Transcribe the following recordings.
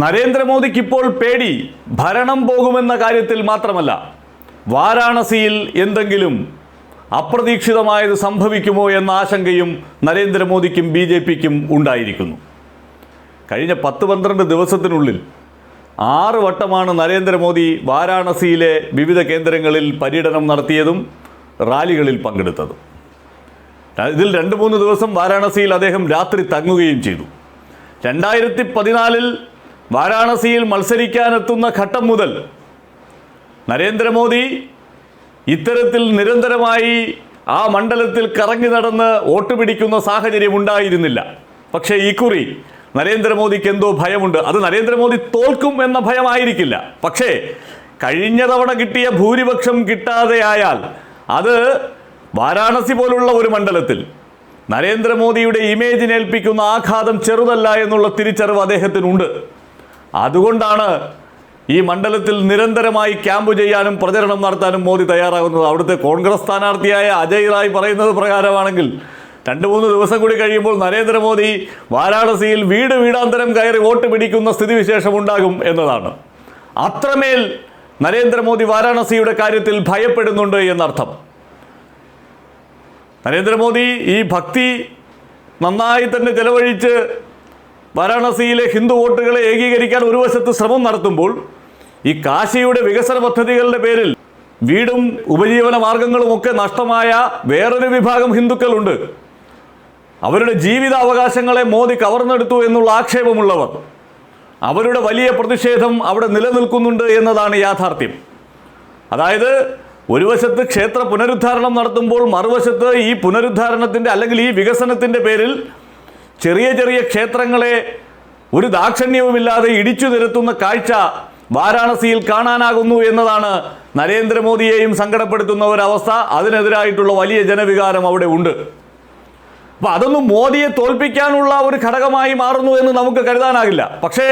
നരേന്ദ്രമോദിക്ക് ഇപ്പോൾ പേടി ഭരണം പോകുമെന്ന കാര്യത്തിൽ മാത്രമല്ല, വാരാണസിയിൽ എന്തെങ്കിലും അപ്രതീക്ഷിതമായത് സംഭവിക്കുമോ എന്ന ആശങ്കയും നരേന്ദ്രമോദിക്കും BJPക്കും ഉണ്ടായിരിക്കുന്നു. കഴിഞ്ഞ 10-12 ദിവസത്തിനുള്ളിൽ 6 വട്ടമാണ് നരേന്ദ്രമോദി വാരാണസിയിലെ വിവിധ കേന്ദ്രങ്ങളിൽ പര്യടനം നടത്തിയതും റാലികളിൽ പങ്കെടുത്തതും. ഇതിൽ 2-3 ദിവസം വാരാണസിയിൽ അദ്ദേഹം രാത്രി തങ്ങുകയും ചെയ്തു. 2014 വാരാണസിയിൽ മത്സരിക്കാനെത്തുന്ന ഘട്ടം മുതൽ നരേന്ദ്രമോദി ഇത്തരത്തിൽ നിരന്തരമായി ആ മണ്ഡലത്തിൽ കറങ്ങി നടന്ന് വോട്ട് പിടിക്കുന്ന സാഹചര്യം ഉണ്ടായിരുന്നില്ല. പക്ഷേ ഇക്കുറി നരേന്ദ്രമോദിക്ക് എന്തോ ഭയമുണ്ട്. അത് നരേന്ദ്രമോദി തോൽക്കും എന്ന ഭയമായിരിക്കില്ല. പക്ഷേ കഴിഞ്ഞ തവണ കിട്ടിയ ഭൂരിപക്ഷം കിട്ടാതെയായാൽ അത് വാരാണസി പോലുള്ള ഒരു മണ്ഡലത്തിൽ നരേന്ദ്രമോദിയുടെ ഇമേജിനേൽപ്പിക്കുന്ന ആഘാതം ചെറുതല്ല എന്നുള്ള തിരിച്ചറിവ് അദ്ദേഹത്തിനുണ്ട്. അതുകൊണ്ടാണ് ഈ മണ്ഡലത്തിൽ നിരന്തരമായി ക്യാമ്പ് ചെയ്യാനും പ്രചരണം നടത്താനും മോദി തയ്യാറാകുന്നത്. അവിടുത്തെ കോൺഗ്രസ് സ്ഥാനാർത്ഥിയായ അജയ് റായ് പറയുന്നത് പ്രകാരമാണെങ്കിൽ 2-3 ദിവസം കൂടി കഴിയുമ്പോൾ നരേന്ദ്രമോദി വാരാണസിയിൽ വീടാന്തരം കയറി വോട്ട് പിടിക്കുന്ന സ്ഥിതിവിശേഷം ഉണ്ടാകും എന്നതാണ്. അത്രമേൽ നരേന്ദ്രമോദി വാരാണസിയുടെ കാര്യത്തിൽ ഭയപ്പെടുന്നുണ്ട് എന്നർത്ഥം. നരേന്ദ്രമോദി ഈ ഭക്തി നന്നായി തന്നെ ചെലവഴിച്ച് വാരാണസിയിലെ ഹിന്ദു വോട്ടുകളെ ഏകീകരിക്കാൻ ഒരു വശത്ത് ശ്രമം നടത്തുമ്പോൾ, ഈ കാശിയുടെ വികസന പദ്ധതികളുടെ പേരിൽ വീടും ഉപജീവന മാർഗങ്ങളും ഒക്കെ നഷ്ടമായ വേറൊരു വിഭാഗം ഹിന്ദുക്കളുണ്ട്. അവരുടെ ജീവിതാവകാശങ്ങളെ മോദി കവർന്നെടുത്തു എന്നുള്ള ആക്ഷേപമുള്ളവർ, അവരുടെ വലിയ പ്രതിഷേധം അവിടെ നിലനിൽക്കുന്നുണ്ട് എന്നതാണ് യാഥാർത്ഥ്യം. അതായത് ഒരു വശത്ത് ക്ഷേത്ര പുനരുദ്ധാരണം നടത്തുമ്പോൾ മറുവശത്ത് ഈ പുനരുദ്ധാരണത്തിൻ്റെ അല്ലെങ്കിൽ ഈ വികസനത്തിൻ്റെ പേരിൽ ചെറിയ ചെറിയ ക്ഷേത്രങ്ങളെ ഒരു ദാക്ഷിണ്യവുമില്ലാതെ ഇടിച്ചു നിരത്തുന്ന കാഴ്ച വാരാണസിയിൽ കാണാനാകുന്നു എന്നതാണ് നരേന്ദ്രമോദിയെയും സങ്കടപ്പെടുത്തുന്ന ഒരവസ്ഥ. അതിനെതിരായിട്ടുള്ള വലിയ ജനവികാരം അവിടെ ഉണ്ട്. അപ്പോൾ അതൊന്നും മോദിയെ തോൽപ്പിക്കാനുള്ള ഒരു ഘടകമായി മാറുന്നു എന്ന് നമുക്ക് കരുതാനാകില്ല. പക്ഷേ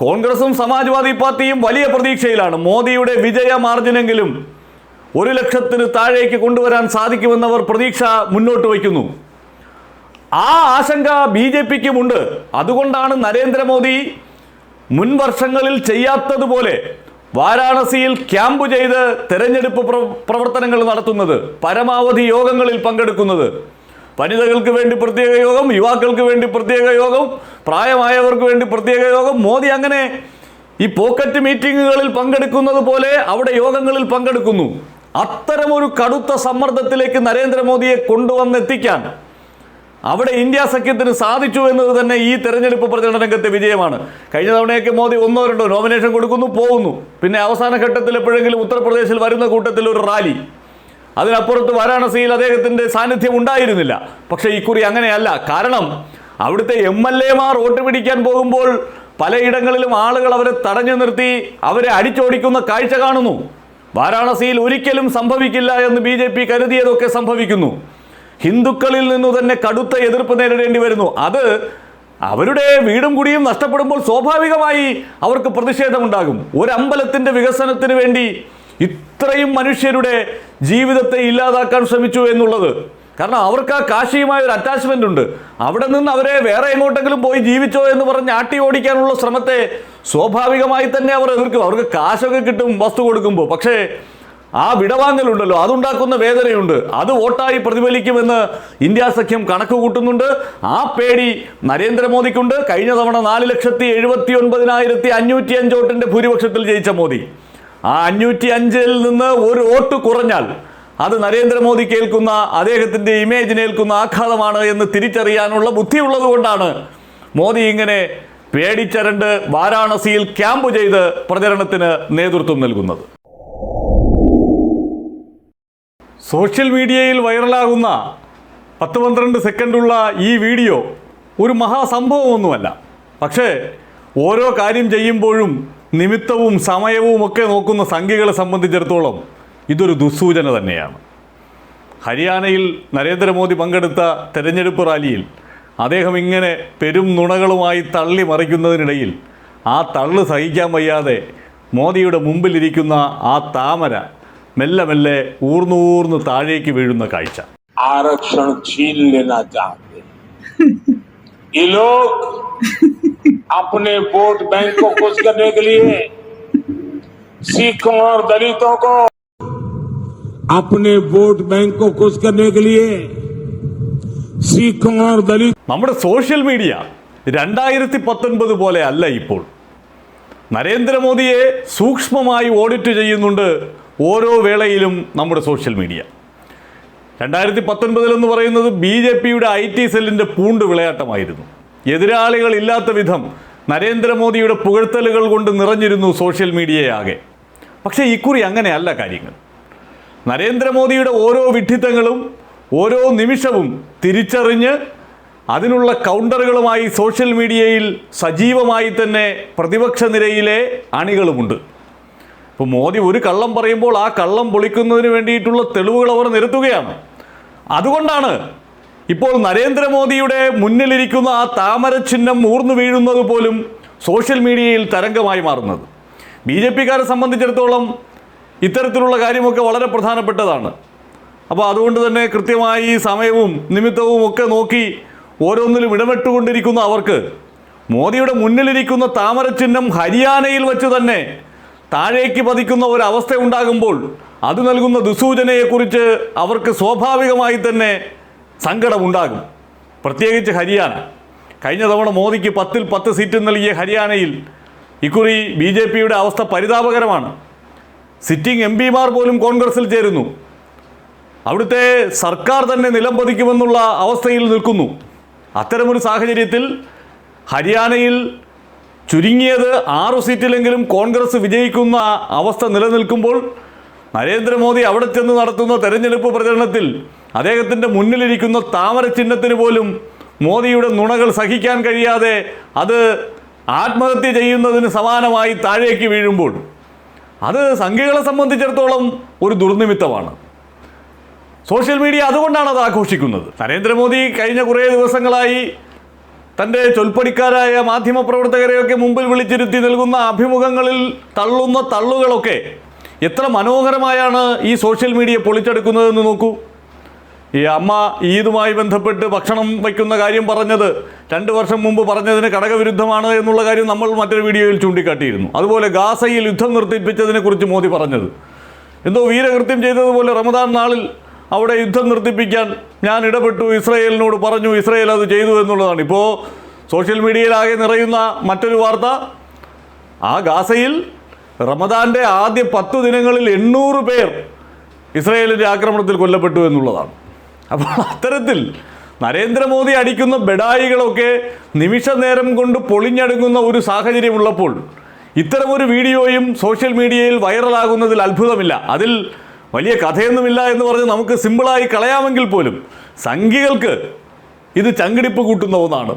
കോൺഗ്രസും സമാജ്വാദി പാർട്ടിയും വലിയ പ്രതീക്ഷയിലാണ്. മോദിയുടെ വിജയ മാർജിനെങ്കിലും 1 ലക്ഷത്തിന് താഴേക്ക് കൊണ്ടുവരാൻ സാധിക്കുമെന്നവർ പ്രതീക്ഷ മുന്നോട്ട് വയ്ക്കുന്നു. ആ ആശങ്ക BJPക്കും ഉണ്ട്. അതുകൊണ്ടാണ് നരേന്ദ്രമോദി മുൻ വർഷങ്ങളിൽ ചെയ്യാത്തതുപോലെ വാരാണസിയിൽ ക്യാമ്പ് ചെയ്ത് തെരഞ്ഞെടുപ്പ് പ്രവർത്തനങ്ങൾ നടത്തുന്നത്, പരമാവധി യോഗങ്ങളിൽ പങ്കെടുക്കുന്നത്. വനിതകൾക്ക് വേണ്ടി പ്രത്യേക യോഗം, യുവാക്കൾക്ക് വേണ്ടി പ്രത്യേക യോഗം, പ്രായമായവർക്ക് വേണ്ടി പ്രത്യേക യോഗം. മോദി അങ്ങനെ ഈ പോക്കറ്റ് മീറ്റിങ്ങുകളിൽ പങ്കെടുക്കുന്നത് പോലെ അവിടെ യോഗങ്ങളിൽ പങ്കെടുക്കുന്നു. അത്തരമൊരു കടുത്ത സമ്മർദ്ദത്തിലേക്ക് നരേന്ദ്രമോദിയെ കൊണ്ടുവന്നെത്തിക്കാൻ അവിടെ ഇന്ത്യ സഖ്യത്തിന് സാധിച്ചു എന്നത് തന്നെ ഈ തെരഞ്ഞെടുപ്പ് പ്രചരണ രംഗത്തെ വിജയമാണ്. കഴിഞ്ഞ തവണയൊക്കെ മോദി 1-2 നോമിനേഷൻ കൊടുക്കുന്നു, പോകുന്നു. പിന്നെ അവസാന ഘട്ടത്തിൽ എപ്പോഴെങ്കിലും ഉത്തർപ്രദേശിൽ വരുന്ന കൂട്ടത്തിൽ ഒരു റാലി. അതിനപ്പുറത്ത് വാരാണസിയിൽ അദ്ദേഹത്തിൻ്റെ സാന്നിധ്യം ഉണ്ടായിരുന്നില്ല. പക്ഷേ ഇക്കുറി അങ്ങനെയല്ല. കാരണം അവിടുത്തെ MLA-മാർ വോട്ട് പിടിക്കാൻ പോകുമ്പോൾ പലയിടങ്ങളിലും ആളുകൾ അവരെ തടഞ്ഞു നിർത്തി അവരെ അടിച്ചോടിക്കുന്ന കാഴ്ച കാണുന്നു. വാരാണസിയിൽ ഒരിക്കലും സംഭവിക്കില്ല എന്ന് BJP കരുതിയതൊക്കെ സംഭവിക്കുന്നു. ഹിന്ദുക്കളിൽ നിന്നു തന്നെ കടുത്ത എതിർപ്പ് നേരിടേണ്ടി വരുന്നു. അത് അവരുടെ വീടും കുടിയും നഷ്ടപ്പെടുമ്പോൾ സ്വാഭാവികമായി അവർക്ക് പ്രതിഷേധമുണ്ടാകും. ഒരു അമ്പലത്തിൻ്റെ വികസനത്തിന് വേണ്ടി ഇത്രയും മനുഷ്യരുടെ ജീവിതത്തെ ഇല്ലാതാക്കാൻ ശ്രമിച്ചു എന്നുള്ളത്, കാരണം അവർക്ക് ആ കാശിയുമായ ഒരു അറ്റാച്ച്മെൻ്റ് ഉണ്ട്. അവിടെ നിന്ന് അവരെ വേറെ എങ്ങോട്ടെങ്കിലും പോയി ജീവിച്ചോ എന്ന് പറഞ്ഞ് ആട്ടി ഓടിക്കാനുള്ള ശ്രമത്തെ സ്വാഭാവികമായി തന്നെ അവർ എതിർക്കും. അവർക്ക് കാശൊക്കെ കിട്ടും വസ്തു കൊടുക്കുമ്പോൾ. പക്ഷേ ആ വിടവാങ്ങലുണ്ടല്ലോ, അതുണ്ടാക്കുന്ന വേദനയുണ്ട്. അത് വോട്ടായി പ്രതിഫലിക്കുമെന്ന് ഇന്ത്യ സഖ്യം കണക്ക് കൂട്ടുന്നുണ്ട്. ആ പേടി നരേന്ദ്രമോദിക്കുണ്ട്. കഴിഞ്ഞ തവണ 4,79,505 വോട്ടിൻ്റെ ഭൂരിപക്ഷത്തിൽ ജയിച്ച മോദി, ആ 505-ൽ നിന്ന് ഒരു വോട്ട് കുറഞ്ഞാൽ അത് നരേന്ദ്രമോദി കേൾക്കുന്ന അദ്ദേഹത്തിൻ്റെ ഇമേജിനേൽക്കുന്ന ആഘാതമാണ് എന്ന് തിരിച്ചറിയാനുള്ള ബുദ്ധിയുള്ളത് കൊണ്ടാണ് മോദി ഇങ്ങനെ പേടിച്ചരണ്ട് വാരാണസിയിൽ ക്യാമ്പ് ചെയ്ത് പ്രചരണത്തിന് നേതൃത്വം നൽകുന്നത്. സോഷ്യൽ മീഡിയയിൽ വൈറലാകുന്ന 10-12 സെക്കൻഡുള്ള ഈ വീഡിയോ ഒരു മഹാസംഭവമൊന്നുമല്ല. പക്ഷേ ഓരോ കാര്യം ചെയ്യുമ്പോഴും നിമിത്തവും സമയവും ഒക്കെ നോക്കുന്ന സംഖ്യകളെ സംബന്ധിച്ചിടത്തോളം ഇതൊരു ദുസ്സൂചന തന്നെയാണ്. ഹരിയാനയിൽ നരേന്ദ്രമോദി പങ്കെടുത്ത തെരഞ്ഞെടുപ്പ് റാലിയിൽ അദ്ദേഹം ഇങ്ങനെ പെരും നുണകളുമായി തള്ളി മറിക്കുന്നതിനിടയിൽ ആ തള്ള് സഹിക്കാൻ വയ്യാതെ മോദിയുടെ മുമ്പിലിരിക്കുന്ന ആ താമര മെല്ലെ മെല്ലെ ഊർന്നൂർന്ന് താഴേക്ക് വീഴുന്ന കാഴ്ച. आरक्षण छीन लेना चाहते हैं ये लोग अपने वोट बैंक को खुश करने के लिए सिखों और दलितों को अपने वोट बैंक को खुश करने के लिए सिखों और दलित നമ്മുടെ സോഷ്യൽ മീഡിയ 2019 പോലെ അല്ല ഇപ്പോൾ. നരേന്ദ്രമോദിയെ സൂക്ഷ്മമായി ഓഡിറ്റ് ചെയ്യുന്നുണ്ട് ഓരോ വേളയിലും നമ്മുടെ സോഷ്യൽ മീഡിയ. 2019 എന്ന് പറയുന്നത് BJPയുടെ IT സെല്ലിൻ്റെ പൂണ്ട് വിളയാട്ടമായിരുന്നു. എതിരാളികൾ ഇല്ലാത്ത വിധം നരേന്ദ്രമോദിയുടെ പുകഴ്ത്തലുകൾ കൊണ്ട് നിറഞ്ഞിരുന്നു സോഷ്യൽ മീഡിയയാകെ. പക്ഷേ ഇക്കുറി അങ്ങനെയല്ല കാര്യങ്ങൾ. നരേന്ദ്രമോദിയുടെ ഓരോ വിഡ്ഢിത്തങ്ങളും ഓരോ നിമിഷവും തിരിച്ചറിഞ്ഞ് അതിനുള്ള കൗണ്ടറുകളുമായി സോഷ്യൽ മീഡിയയിൽ സജീവമായി തന്നെ പ്രതിപക്ഷ നിരയിലെ അണികളുമുണ്ട്. ഇപ്പോൾ മോദി ഒരു കള്ളം പറയുമ്പോൾ ആ കള്ളം പൊളിക്കുന്നതിന് വേണ്ടിയിട്ടുള്ള തെളിവുകൾ അവർ നിരത്തുകയാണ്. അതുകൊണ്ടാണ് ഇപ്പോൾ നരേന്ദ്രമോദിയുടെ മുന്നിലിരിക്കുന്ന ആ താമര ചിഹ്നം ഊർന്നു വീഴുന്നത് പോലും സോഷ്യൽ മീഡിയയിൽ തരംഗമായി മാറുന്നത്. BJPക്കാരെ സംബന്ധിച്ചിടത്തോളം ഇത്തരത്തിലുള്ള കാര്യമൊക്കെ വളരെ പ്രധാനപ്പെട്ടതാണ്. അപ്പോൾ അതുകൊണ്ട് തന്നെ കൃത്യമായി സമയവും നിമിത്തവും ഒക്കെ നോക്കി ഓരോന്നിലും ഇടപെട്ടുകൊണ്ടിരിക്കുന്ന അവർക്ക് മോദിയുടെ മുന്നിലിരിക്കുന്ന താമര ചിഹ്നം ഹരിയാനയിൽ വെച്ച് തന്നെ താഴേക്ക് പതിക്കുന്ന ഒരവസ്ഥ ഉണ്ടാകുമ്പോൾ അത് നൽകുന്ന ദുസൂചനയെക്കുറിച്ച് അവർക്ക് സ്വാഭാവികമായി തന്നെ സങ്കടമുണ്ടാകും. പ്രത്യേകിച്ച് ഹരിയാന. കഴിഞ്ഞ തവണ മോദിക്ക് 10-ൽ 10 സീറ്റ് നൽകിയ ഹരിയാനയിൽ ഇക്കുറി BJPയുടെ അവസ്ഥ പരിതാപകരമാണ്. സിറ്റിംഗ് MPമാർ പോലും കോൺഗ്രസിൽ ചേരുന്നു. അവിടുത്തെ സർക്കാർ തന്നെ നിലംപതിക്കുമെന്നുള്ള അവസ്ഥയിൽ നിൽക്കുന്നു. അത്തരമൊരു സാഹചര്യത്തിൽ ഹരിയാനയിൽ ചുരുങ്ങിയത് 6 സീറ്റിലെങ്കിലും കോൺഗ്രസ് വിജയിക്കുന്ന അവസ്ഥ നിലനിൽക്കുമ്പോൾ നരേന്ദ്രമോദി അവിടെ ചെന്ന് നടത്തുന്ന തെരഞ്ഞെടുപ്പ് പ്രചരണത്തിൽ അദ്ദേഹത്തിൻ്റെ മുന്നിലിരിക്കുന്ന താമര ചിഹ്നത്തിന് പോലും മോദിയുടെ നുണകൾ സഹിക്കാൻ കഴിയാതെ അത് ആത്മഹത്യ ചെയ്യുന്നതിന് സമാനമായി താഴേക്ക് വീഴുമ്പോൾ അത് സംഘികളെ സംബന്ധിച്ചിടത്തോളം ഒരു ദുർനിമിത്തമാണ്. സോഷ്യൽ മീഡിയ അതുകൊണ്ടാണ് അത് ആഘോഷിക്കുന്നത്. നരേന്ദ്രമോദി കഴിഞ്ഞ കുറേ ദിവസങ്ങളായി തൻ്റെ ചൊൽപ്പടിക്കാരായ മാധ്യമപ്രവർത്തകരെയൊക്കെ മുമ്പിൽ വിളിച്ചിരുത്തി നൽകുന്ന അഭിമുഖങ്ങളിൽ തള്ളുന്ന തള്ളുകളൊക്കെ എത്ര മനോഹരമായാണ് ഈ സോഷ്യൽ മീഡിയ പൊളിച്ചെടുക്കുന്നതെന്ന് നോക്കൂ. ഈ അമ്മ ഈദുമായി ബന്ധപ്പെട്ട് ഭക്ഷണം വയ്ക്കുന്ന കാര്യം പറഞ്ഞത് 2 വർഷം മുമ്പ് പറഞ്ഞതിന് ഘടകവിരുദ്ധമാണ് എന്നുള്ള കാര്യം നമ്മൾ മറ്റൊരു വീഡിയോയിൽ ചൂണ്ടിക്കാട്ടിയിരുന്നു. അതുപോലെ ഗാസയിൽ യുദ്ധം നിർത്തിപ്പിച്ചതിനെക്കുറിച്ച് മോദി പറഞ്ഞത് എന്തോ വീരകൃത്യം ചെയ്തതുപോലെ റമദാൻ നാളിൽ അവിടെ യുദ്ധം നിർത്തിപ്പിക്കാൻ ഞാൻ ഇടപെട്ടു, ഇസ്രയേലിനോട് പറഞ്ഞു, ഇസ്രയേൽ അത് ചെയ്തു എന്നുള്ളതാണ്. ഇപ്പോൾ സോഷ്യൽ മീഡിയയിലാകെ നിറയുന്ന മറ്റൊരു വാർത്ത ആ ഗാസയിൽ റമദാൻ്റെ ആദ്യ 10 ദിനങ്ങളിൽ 800 പേർ ഇസ്രയേലിൻ്റെ ആക്രമണത്തിൽ കൊല്ലപ്പെട്ടു എന്നുള്ളതാണ്. അപ്പോൾ അത്തരത്തിൽ നരേന്ദ്രമോദി അടിക്കുന്ന ബെഡായികളൊക്കെ നിമിഷ നേരം കൊണ്ട് പൊളിഞ്ഞടുങ്ങുന്ന ഒരു സാഹചര്യമുള്ളപ്പോൾ ഇത്തരമൊരു വീഡിയോയും സോഷ്യൽ മീഡിയയിൽ വൈറലാകുന്നതിൽ അത്ഭുതമില്ല. അതിൽ വലിയ കഥയൊന്നുമില്ല എന്ന് പറഞ്ഞ് നമുക്ക് സിമ്പിളായി കളയാമെങ്കിൽ പോലും സംഘികൾക്ക് ഇത് ചങ്കിടിപ്പ് കൂട്ടുന്ന ഒന്നാണ്.